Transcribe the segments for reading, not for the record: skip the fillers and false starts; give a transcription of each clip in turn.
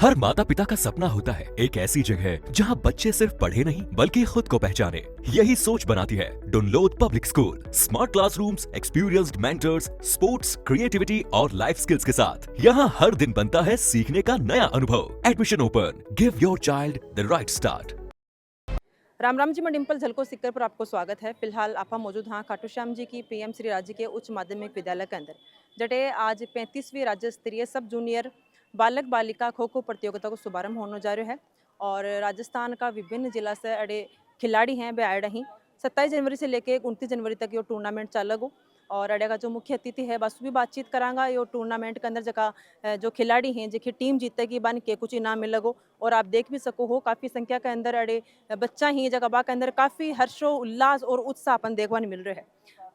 हर माता पिता का सपना होता है एक ऐसी जगह जहां बच्चे सिर्फ पढ़े नहीं बल्कि खुद को पहचाने। यही सोच बनाती है Dunlod public school. Smart classrooms, experienced mentors, sports, creativity और लाइफ स्किल्स के साथ यहाँ हर दिन बनता है सीखने का नया अनुभव। Admission open. Give your child the right start. Ram Ram ji, मैं डिम्पल झलको सिक्कर पर आपको स्वागत है। फिलहाल आप मौजूद हाँ खाटू श्याम जी की पीएम श्री राज्य के उच्च माध्यमिक विद्यालय के अंदर जटे आज 35वीं राज्य स्तरीय सब जूनियर बालक बालिका खो खो प्रतियोगिता को शुभारंभ होने जा रहा है और राजस्थान का विभिन्न जिला से अड़े खिलाड़ी हैं वे आए रही। 27 जनवरी से लेकर 29 जनवरी तक ये टूर्नामेंट चालेगो और अड़े का जो मुख्य अतिथि है बस भी बातचीत करांगा। ये टूर्नामेंट के अंदर जगह जो खिलाड़ी हैं जिनकी टीम जीतेगी बन के कुछ इनाम मिलेगो और आप देख भी सको हो काफ़ी संख्या के अंदर अड़े बच्चा ही जगह बा के अंदर काफ़ी हर्षो उल्लास और उत्साह अपन देखने मिल रहा है।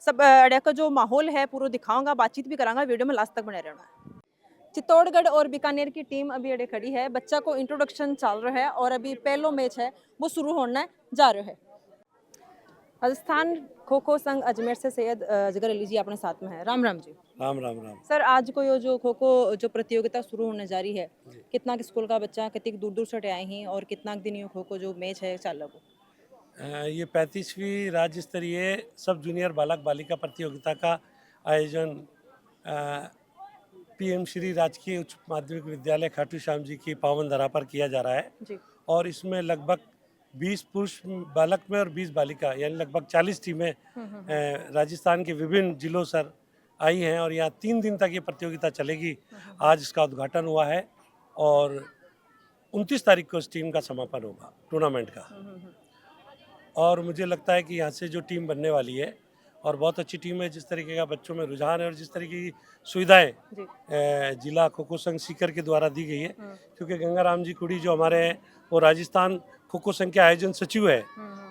सब अड़े का जो माहौल है पूरा दिखाऊंगा, बातचीत भी करांगा, वीडियो में लास्ट तक बने रहना। चित्तौड़गढ़ और बीकानेर की टीम अभी अड़े खड़ी है। बच्चा को इंट्रोडक्शन चल रहा है और अभी पहलो मैच है वो शुरू होना जा रहा है। राजस्थान खो खो संघ अजमेर से सैयद अजगर अली जी अपने साथ में है। राम राम जी। राम राम राम सर, आज को ये जो खो खो जो प्रतियोगिता शुरू होने जा रही है, कितना के स्कूल का बच्चा कितनी दूर दूर से आए हैं और कितना दिन ये खो खो जो मैच है चाल लगो? ये 35वीं राज्य स्तरीय सब जूनियर बालक बालिका प्रतियोगिता का आयोजन पीएम श्री राजकीय उच्च माध्यमिक विद्यालय खाटू श्याम जी की पावन धरा पर किया जा रहा है जी। और इसमें लगभग 20 पुरुष बालक में और 20 बालिका यानी लगभग 40 टीमें राजस्थान के विभिन्न जिलों से आई हैं और यहाँ 3 दिन तक ये प्रतियोगिता चलेगी। आज इसका उद्घाटन हुआ है और 29 तारीख को इस टीम का समापन होगा टूर्नामेंट का। और मुझे लगता है कि यहाँ से जो टीम बनने वाली है और बहुत अच्छी टीम है, जिस तरीके का बच्चों में रुझान है और जिस तरीके की सुविधाएं जिला खो खो संघ सीकर के द्वारा दी गई है, क्योंकि गंगाराम जी कुड़ी जो हमारे हैं वो राजस्थान खो खो संघ के आयोजन सचिव है,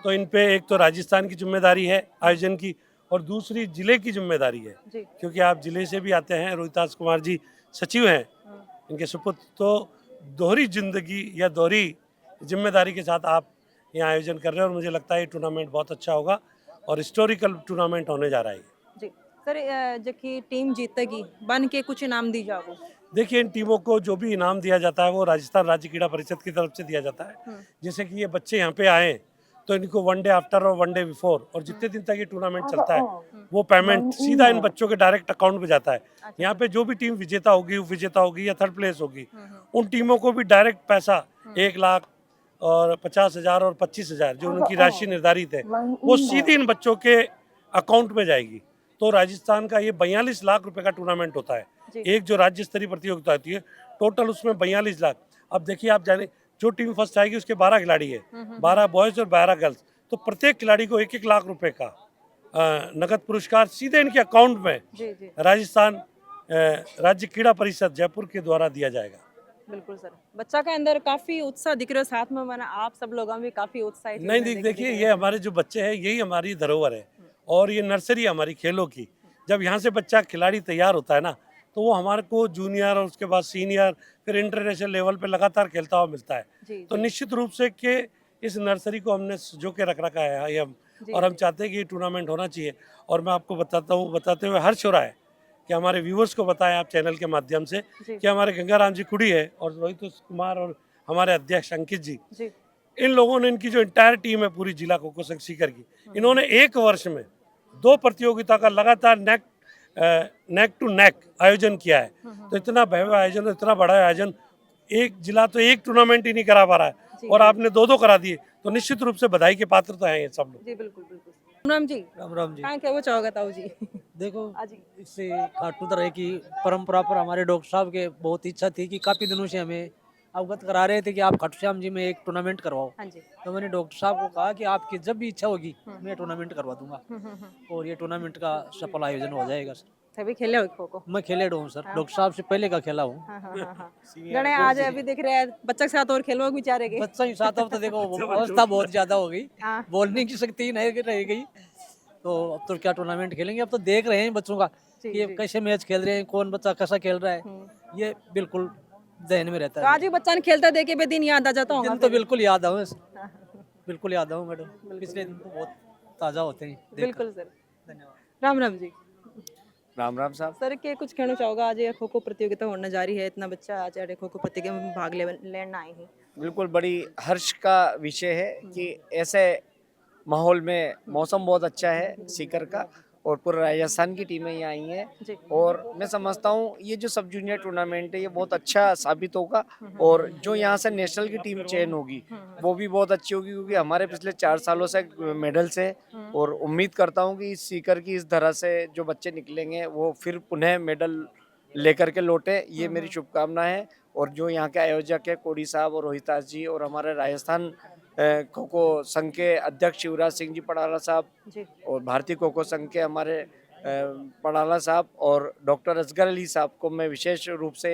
तो इन पे एक तो राजस्थान की जिम्मेदारी है आयोजन की और दूसरी जिले की जिम्मेदारी है, क्योंकि आप जिले से भी आते हैं। रोहितास कुमार जी सचिव हैं इनके सुपुत्र, तो दोहरी जिंदगी या दोहरी जिम्मेदारी के साथ आप यहाँ आयोजन कर रहे हैं और मुझे लगता है ये टूर्नामेंट बहुत अच्छा होगा और हिस्टोरिकल टूर्नामेंट होने जा रहा है जी। सर, जबकि टीम जीतेगी बन के कुछ इनाम दी जाओ? देखिए, इन टीमों को जो भी इनाम दिया जाता है वो राजस्थान राज्य क्रीड़ा परिषद की तरफ से दिया जाता है। जैसे कि ये बच्चे यहाँ पे आए तो इनको 1 डे आफ्टर और 1 डे बिफोर और जितने दिन तक ये टूर्नामेंट चलता है वो पेमेंट सीधा इन बच्चों के डायरेक्ट अकाउंट में जाता है। यहाँ पे जो भी टीम विजेता होगी, उप विजेता होगी या थर्ड प्लेस होगी, उन टीमों को भी डायरेक्ट पैसा 1 लाख और 50,000 और 25,000 जो उनकी राशि निर्धारित है वो सीधे इन बच्चों के अकाउंट में जाएगी। तो राजस्थान का ये 42 लाख रुपए का टूर्नामेंट होता है। एक जो राज्य स्तरीय प्रतियोगिता होती है टोटल उसमें 42 लाख। अब देखिए, आप जाने जो टीम फर्स्ट आएगी उसके 12 खिलाड़ी है, 12 बॉयज और 12 गर्ल्स, तो प्रत्येक खिलाड़ी को 1-1 लाख रुपए का नगद पुरस्कार सीधे इनके अकाउंट में राजस्थान राज्य क्रीड़ा परिषद जयपुर के द्वारा दिया जाएगा। बिल्कुल सर, बच्चा के अंदर काफी उत्साह दिख रहा है, साथ में मैंने आप सब लोग भी काफी उत्साहित। नहीं, देखिए, ये हमारे जो बच्चे हैं यही हमारी धरोहर है और ये नर्सरी हमारी खेलों की। जब यहाँ से बच्चा खिलाड़ी तैयार होता है ना तो वो हमारे को जूनियर और उसके बाद सीनियर फिर इंटरनेशनल लेवल पे लगातार खेलता हुआ मिलता है। तो निश्चित रूप से कि इस नर्सरी को हमने जो के रख रखा है और हम चाहते हैं कि ये टूर्नामेंट होना चाहिए। और मैं आपको बताते हुए हर्ष हो रहा है कि हमारे व्यूवर्स को बताएं आप चैनल के माध्यम से कि हमारे गंगाराम जी कुड़ी है और रोहित कुमार और हमारे अध्यक्ष अंकित जी, इन लोगों ने, इनकी जो इंटायर टीम है पूरी जिला खो खो संघ सीकर की, इन्होंने 1 वर्ष में 2 प्रतियोगिता का लगातार नेक टू नेक आयोजन किया है। तो इतना भव्य आयोजन, इतना बड़ा आयोजन, एक जिला तो एक टूर्नामेंट ही नहीं करा पा रहा है और आपने 2-2 करा दिए, तो निश्चित रूप से बधाई के पात्र तो हैं ये सब लोग। जी बिल्कुल बिल्कुल। राम जी। राम राम जी। क्या वो चाहोगे ताऊ जी? देखो, इससे खाटू तरह की परंपरा पर हमारे डॉक्टर साहब के बहुत इच्छा थी कि काफी दिनों से हमें अवगत करा रहे थे कि आप खाटू श्याम जी में एक टूर्नामेंट करवाओ। हाँ जी। तो मैंने डॉक्टर साहब को कहा कि आपकी जब भी इच्छा होगी मैं टूर्नामेंट करवा दूंगा और ये टूर्नामेंट का सफल आयोजन हो जाएगा सर। सभी खेले हो खो खो? मैं खेले हूँ सर, डॉक्टर साहब से पहले का खेला हूँ। गणे आज अभी देख रहे हैं बच्चा के साथ और खेलो बेचारे के। बच्चा के साथ अब तो देखो अवस्था बहुत ज्यादा हो गई, बोलने की शक्ति नहीं रह गई, तो अब तो क्या टूर्नामेंट खेलेंगे। अब तो देख रहे हैं बच्चों का कि ये कैसे मैच खेल रहे हैं, कौन बच्चा कैसा खेल रहा है, ये बिल्कुल ध्यान में रहता है। तो आज भी बच्चा ने खेलता देखे बे दिन याद आ जाता होगा? दिन तो बिल्कुल याद आऊँ, बिल्कुल याद आऊँ मैडम, पिछले दिन तो बहुत ताज़ा होते हैं। बिल्कुल सर। धन्यवाद। राम राम जी। राम राम साहब। सर के कुछ कहना चाहोगा? आज ये खो खो प्रतियोगिता होने जा रही है, इतना बच्चा आज ये खो खो प्रतियोगिता में भाग लेना आए हैं। बिल्कुल बड़ी हर्ष का विषय है कि ऐसे माहौल में मौसम बहुत अच्छा है सीकर का और पूरा राजस्थान की टीमें यहाँ आई हैं जी। और मैं समझता हूँ ये जो सब जूनियर टूर्नामेंट है ये बहुत अच्छा साबित होगा और जो यहाँ से नेशनल की टीम चयन होगी वो भी बहुत अच्छी होगी क्योंकि हमारे पिछले 4 सालों से मेडल्स है और उम्मीद करता हूँ कि इस सीकर की इस तरह से जो बच्चे निकलेंगे वो फिर पुनः मेडल लेकर के लौटे, ये मेरी शुभकामना है। और जो यहाँ के आयोजक है कोड़ी साहब और रोहितास जी और हमारे राजस्थान खो खो संघ के अध्यक्ष शिवराज सिंह जी पड़ाला साहब जी। और भारतीय खो खो संघ के हमारे पड़ाला साहब और डॉक्टर असगर अली साहब को मैं विशेष रूप से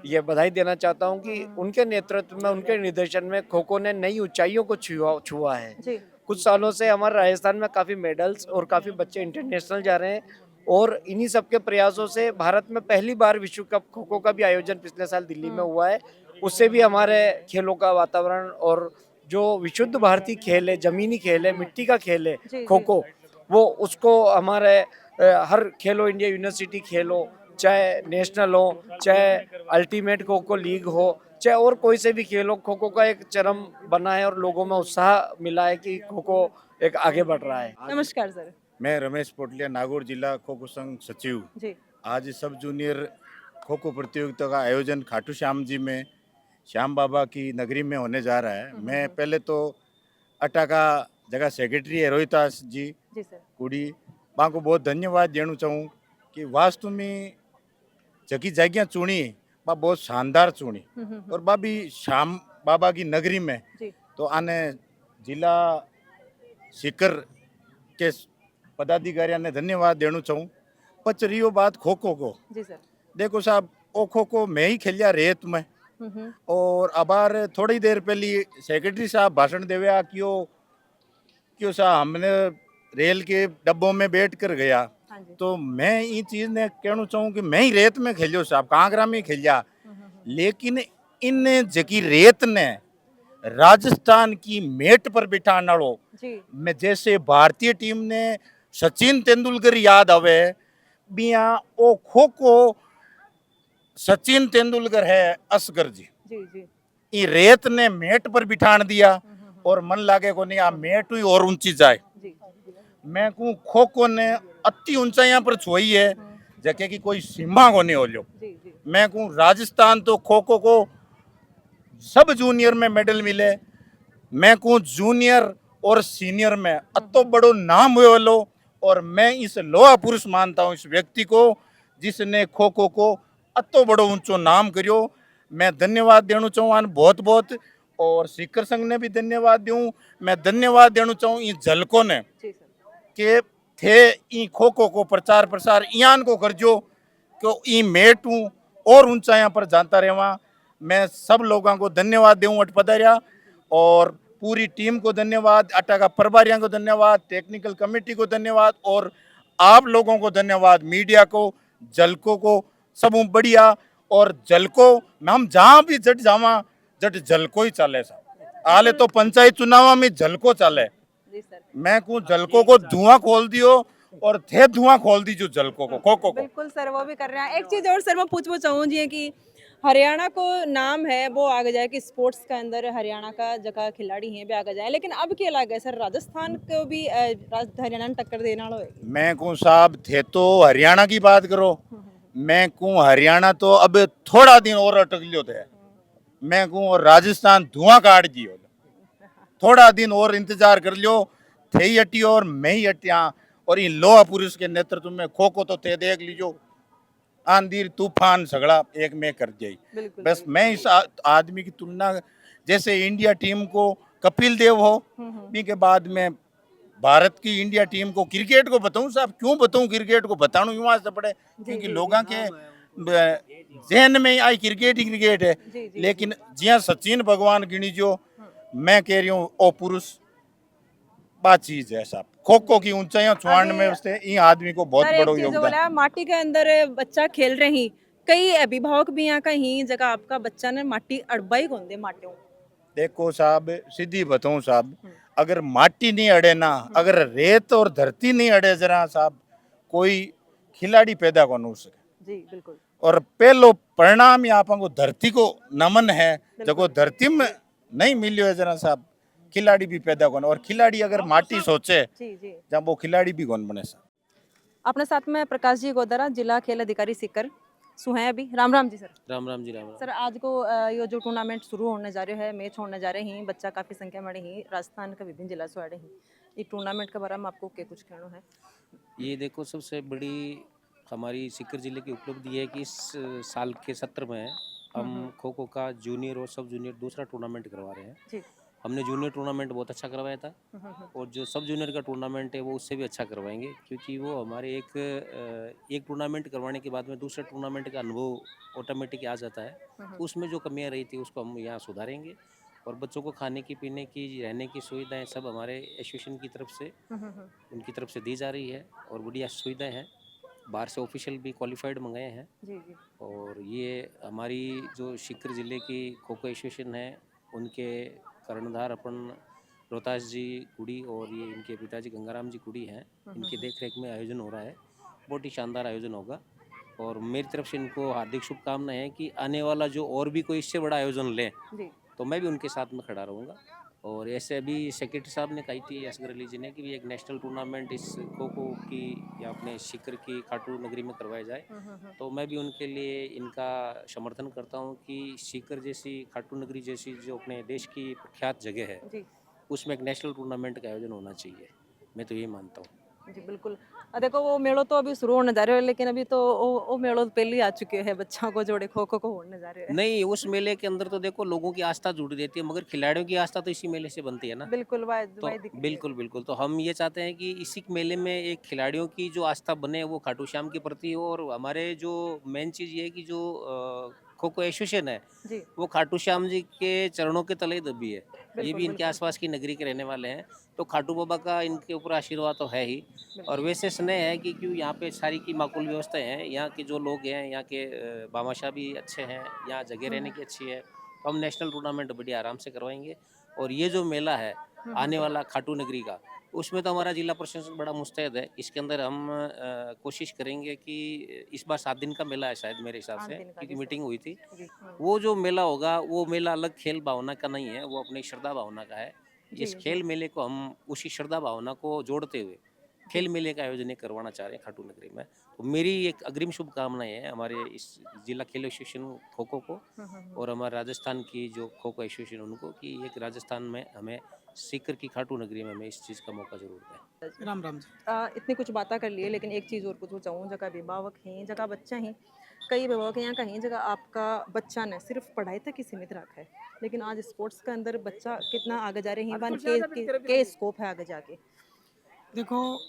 ये बधाई देना चाहता हूँ कि उनके नेतृत्व में उनके निर्देशन में खो खो ने नई ऊंचाइयों को छुआ है। जी। कुछ सालों से हमारे राजस्थान में काफ़ी मेडल्स और काफ़ी बच्चे इंटरनेशनल जा रहे हैं और इन्हीं सब के प्रयासों से भारत में पहली बार विश्व कप खो खो का भी आयोजन पिछले साल दिल्ली में हुआ है। उससे भी हमारे खेलों का वातावरण और जो विशुद्ध भारतीय खेल है, जमीनी खेल है, मिट्टी का खेल है खो खो, वो उसको हमारे हर खेलो इंडिया यूनिवर्सिटी खेल हो, चाहे नेशनल हो, चाहे अल्टीमेट खो खो लीग हो, चाहे और कोई से भी खेल हो, खो खो का एक चरम बना है और लोगों में उत्साह मिला है कि खो खो एक आगे बढ़ रहा है। नमस्कार सर। मैं रमेश पोटलिया, नागौर जिला खो खो संघ सचिव। जी। आज सब जूनियर खो खो प्रतियोगिता का आयोजन खाटू श्याम जी में श्याम बाबा की नगरी में होने जा रहा है। मैं पहले तो अटा का जगह सेक्रेटरी है रोहितास जी जी सर। कुड़ी वहाँ को बहुत धन्यवाद देना चाहूँ कि वास्तव में जगी जगह चुनी वह बहुत शानदार चुनी और बाबी श्याम बाबा की नगरी में जी। तो आने जिला सीकर के पदाधिकारियों ने धन्यवाद देना चाहूँ। पच रही बात खो खो को, जी सर। देखो साहब ओ खो खो मैं ही खेलिया रेत में और अबार थोड़ी देर पहले सेक्रेटरी साहब भाषण देवे क्यों साहब हमने रेल के डब्बों में बैठ कर गया। हाँ जी। तो मैं ये चीज ने कहना चाहूँ कि मैं ही रेत में खेलियो साहब, कांगरा में खेलिया, लेकिन इन जकी रेत ने राजस्थान की मेट पर बिठाना लो जी। में जैसे भारतीय टीम ने सचिन तेंदुलकर याद आवे बिया ओ खो खो सचिन तेंदुलकर है असगर जी। जी। जी। ये रेत ने मेट पर बिठान दिया और मन लागे को नहीं आ मेट हुई और ऊंची जाए। जी। मैं कहूँ खो खो ने अति ऊंचाइयां पर छोई है जगह की कोई सीमा को नहीं हो लो। जी। जी। मैं कहूँ राजस्थान तो खो खो को सब जूनियर में मेडल मिले, मैं कहूँ जूनियर और सीनियर में अतो बड़ो नाम हुए लो और मैं इस लोहा पुरुष मानता हूँ इस व्यक्ति को जिसने खो खो को अतो बड़ो ऊंचो नाम करियो। मैं धन्यवाद देना चाहूँ बहुत बहुत और सीकर संघ ने भी धन्यवाद दूँ। मैं धन्यवाद देना चाहूँ इन झलकों ने जी सर। के थे ई खो खो को प्रचार प्रसार इयान को करजो कि ई मेट हूँ और ऊंचाइयां पर जानता रहवा। मैं सब लोगों को धन्यवाद दूँ अट पधारिया और पूरी टीम को धन्यवाद, अटा का प्रभारियों को धन्यवाद, टेक्निकल कमेटी को धन्यवाद और आप लोगों को धन्यवाद, मीडिया को, जलको को, सब बढ़िया। और जलको हम जहाँ भी जट जावा जट जलको ही चले साहब, आले तो पंचायत चुनाव में जलको चले। जी सर। मैं कहूँ जलको को धुआं खोल दियो और थे धुआं खोल दीजिए जलको को खो खो को। बिल्कुल सर, वो भी कर रहे हैं। एक चीज और सर मैं पूछना चाहूँ कि हरियाणा को नाम है वो आगे जाए कि स्पोर्ट्स के अंदर हरियाणा का जगह खिलाड़ी हैं भी आगे जाए, लेकिन अब क्या लगा सर राजस्थान को भी हरियाणा ने टक्कर देना हो? मैं कहूँ साहब थे तो हरियाणा की बात करो, मैं कहूँ हरियाणा तो अब थोड़ा दिन और अटक लियो थे। मैं कहूँ और राजस्थान धुआं काट दियो, थोड़ा दिन और इंतजार कर लियो, थे ही हटी और मैं ही हटिया। और इन लोहा पुरुष के नेतृत्व में खो खो तो थे देख लीजो आंधी तूफान झगड़ा एक में कर जाई। बस मैं इस आदमी की तुलना जैसे इंडिया टीम को कपिल देव हो, के बाद में भारत की इंडिया टीम को क्रिकेट को बताऊं साहब, क्यों बताऊं क्रिकेट को बताऊं युवा से पड़े क्योंकि लोगों के जहन में आई क्रिकेट ही क्रिकेट है। लेकिन जिया सचिन भगवान गिनी जो मैं कह रही हूँ ओ पुरुष बात चीज है साहब, खो खो की ऊंचाइयां छुआने में उससे इन आदमी को बहुत बड़ा योगदान। माटी के अंदर बच्चा खेल रही, कई अभिभावक भी यहाँ कहीं जगह आपका बच्चा ने माटी अड़बाई कौन दे माटी। देखो साहब सीधी बताऊं साहब, अगर माटी नहीं अड़े ना, अगर रेत और धरती नहीं अड़े जरा साहब, कोई खिलाड़ी पैदा कोन हो सके। जी बिल्कुल। और पहलो परिणाम यहाँ को धरती को नमन है, जब धरती में नहीं मिलियो है जरा साहब, खिलाड़ी भी पैदा कोन, और खिलाड़ी अगर माटी सोचे जी जी। जब वो खिलाड़ी भी कौन बने साहब। अपने साथ में प्रकाश जी गोदरा, जिला खेल अधिकारी सीकर सु हैं अभी। राम राम जी सर। राम राम जी, राम राम। सर आज को ये जो टूर्नामेंट शुरू होने जा रहे हैं, मैच होने जा रहे हैं, बच्चा काफ़ी संख्या में ही राजस्थान का विभिन्न जिला से आ रहे हैं, ये टूर्नामेंट के बारे में आपको क्या कुछ कहना है? ये देखो, सबसे बड़ी हमारी सीकर जिले की उपलब्धि है कि इस साल के सत्र में हम खो खो का जूनियर और सब जूनियर दूसरा टूर्नामेंट करवा रहे हैं। जी। हमने जूनियर टूर्नामेंट बहुत अच्छा करवाया था, और जो सब जूनियर का टूर्नामेंट है वो उससे भी अच्छा करवाएंगे, क्योंकि वो हमारे एक टूर्नामेंट करवाने के बाद में दूसरे टूर्नामेंट का अनुभव ऑटोमेटिक आ जाता है। उसमें जो कमियां रही थी उसको हम यहाँ सुधारेंगे, और बच्चों को खाने की, पीने की, रहने की सुविधाएं सब हमारे एसोसिएशन की तरफ से उनकी तरफ से दी जा रही है, और बढ़िया सुविधाएं हैं। बाहर से ऑफिशियल भी क्वालिफाइड मंगाए हैं। जी जी। और ये हमारी जो सीकर ज़िले की खो खो एसोसिएशन है, उनके कर्णधार अपन रोहतास जी कुड़ी और ये इनके पिताजी गंगाराम जी कुड़ी हैं, इनकी देखरेख में आयोजन हो रहा है। बहुत ही शानदार आयोजन होगा, और मेरी तरफ से इनको हार्दिक शुभकामनाएं हैं कि आने वाला जो और भी कोई इससे बड़ा आयोजन लें तो मैं भी उनके साथ में खड़ा रहूँगा। और ऐसे अभी सेक्रेटरी साहब ने कही थी असगर अली जी ने कि भी एक नेशनल टूर्नामेंट इस खो खो की या अपने सीकर की खाटू नगरी में करवाया जाए, तो मैं भी उनके लिए इनका समर्थन करता हूं कि सीकर जैसी, खाटू नगरी जैसी जो अपने देश की प्रख्यात जगह है, उसमें एक नेशनल टूर्नामेंट का आयोजन होना चाहिए। मैं तो यही मानता हूँ। जी बिल्कुल। देखो वो मेलो तो अभी शुरू होने जा रहे हो, लेकिन अभी तो वो मेलो पहले ही आ चुके हैं, बच्चों को जोड़े खो खो को होने जा रहे हैं। नहीं, उस मेले के अंदर तो देखो लोगों की आस्था जुड़ी रहती है, मगर खिलाड़ियों की आस्था तो इसी मेले से बनती है ना। बिल्कुल तो बिल्कुल बिल्कुल, तो हम ये चाहते हैं कि इसी मेले में एक खिलाड़ियों की जो आस्था बने वो खाटू श्याम के प्रति हो, और हमारे जो मेन चीज़ ये है कि जो खो खो एसोसिएशन है वो खाटू श्याम जी के चरणों के तले दबी है। ये भी इनके आसपास की नगरी के रहने वाले हैं, तो खाटू बाबा का इनके ऊपर आशीर्वाद तो है ही, और वैसे स्नेह है कि क्यों यहाँ पे सारी की माकूल व्यवस्थाएं हैं, यहाँ के जो लोग हैं, यहाँ के बामाशाह भी अच्छे हैं, यहाँ जगह रहने की अच्छी है, तो हम नेशनल टूर्नामेंट बढ़िया आराम से करवाएंगे। और ये जो मेला है आने वाला खाटू नगरी का, उसमें तो हमारा जिला प्रशासन बड़ा मुस्तैद है। इसके अंदर हम कोशिश करेंगे कि इस बार 7 दिन का मेला है शायद, मेरे हिसाब से, क्योंकि मीटिंग हुई थी। वो जो मेला होगा वो मेला अलग खेल भावना का नहीं है, वो अपनी श्रद्धा भावना का है। इस खेल मेले को हम उसी श्रद्धा भावना को जोड़ते हुए खेल मेले का आयोजन करवाना चाह रहे हैं खाटू नगरी में। तो मेरी एक अग्रिम शुभकामनाएं हैं हमारे इस जिला खेल एसोसिएशन खो खो को, और हमारे राजस्थान की जो खो खो एसोसिएशन उनको, कि एक राजस्थान में हमें सीकर की खाटू नगरी में हमें इस चीज़ का मौका जरूर दें। राम राम जी। इतनी कुछ बातें कर लिए, लेकिन एक चीज़ और पूछना चाहूँ, जगह अभिभावक हैं, जगह बच्चा हैं, कई अभिभावक यहाँ कहीं जगह आपका बच्चा ने सिर्फ पढ़ाई तक ही सीमित रखा है, लेकिन आज स्पोर्ट्स के अंदर बच्चा कितना आगे जा रहे हैं, के स्कोप है आगे जाके? देखो,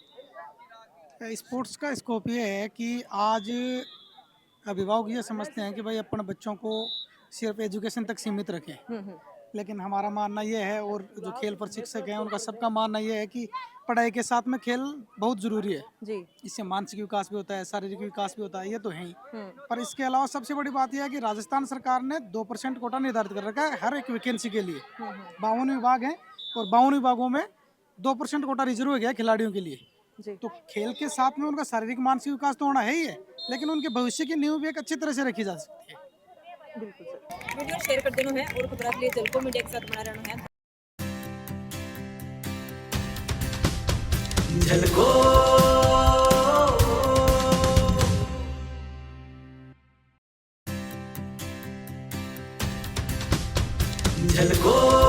स्पोर्ट्स का स्कोप ये है कि आज अभिभावक ये समझते हैं कि भाई अपने बच्चों को सिर्फ एजुकेशन तक सीमित रखें, लेकिन हमारा मानना ये है, और जो खेल प्रशिक्षक हैं उनका सबका मानना ये है कि पढ़ाई के साथ में खेल बहुत ज़रूरी है जी। इससे मानसिक विकास भी होता है, शारीरिक विकास भी होता है, ये तो है ही। पर इसके अलावा सबसे बड़ी बात यह है कि राजस्थान सरकार ने 2% कोटा निर्धारित कर रखा है हर एक वैकेंसी के लिए। 52 विभाग हैं, और 52 विभागों में 2% कोटा रिजर्व हो गया खिलाड़ियों के लिए। तो खेल के साथ में उनका शारीरिक मानसिक विकास तो होना है ही है, लेकिन उनके भविष्य की नींव भी एक अच्छी तरह से रखी जा सकती है। बिल्कुल सर। वीडियो शेयर कर देना है, और खबर के लिए जलको मीडिया के साथ बना रहना है। झलको